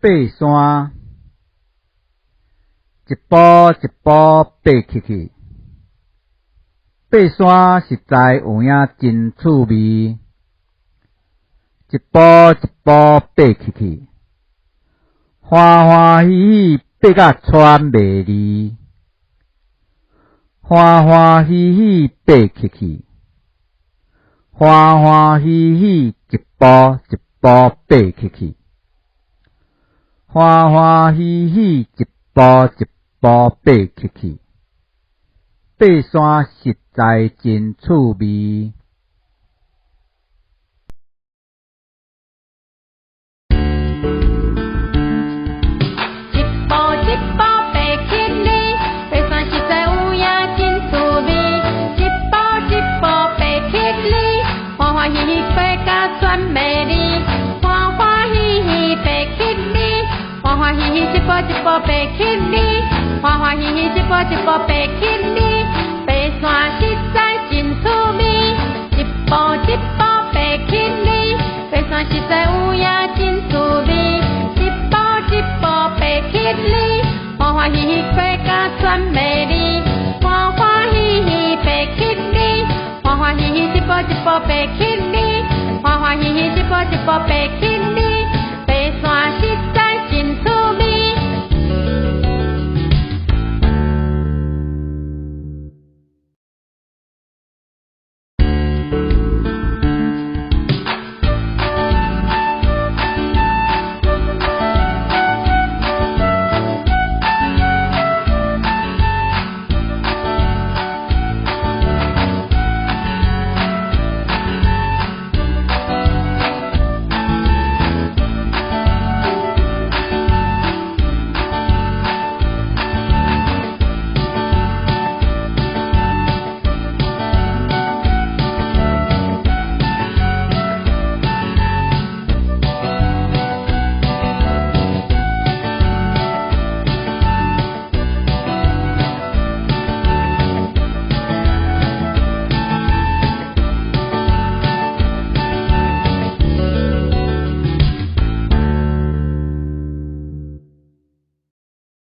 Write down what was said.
爬山，一步一步爬起去。爬山实在有影真趣味，一步一步爬起去，欢欢喜喜爬甲喘袂离，欢欢喜喜爬起去，欢欢喜喜一步一步爬起去，欢欢喜喜一步一步爬起去。爬山实在真趣味。一步一步爬起来，爬山实在有影真趣味。一步一步爬起来，欢欢喜喜爬甲喘袂离，欢欢喜喜爬起来，欢欢喜喜一步一步爬起来，欢欢喜喜一步一步爬起来。爬山实在真趣味，一步一步爬起来，爬山实在有影真趣味。一步一步爬起来，欢欢喜喜爬甲喘袂离，欢欢喜喜爬起来，欢欢喜喜一步一步爬起来，欢欢喜喜一步一步爬起来。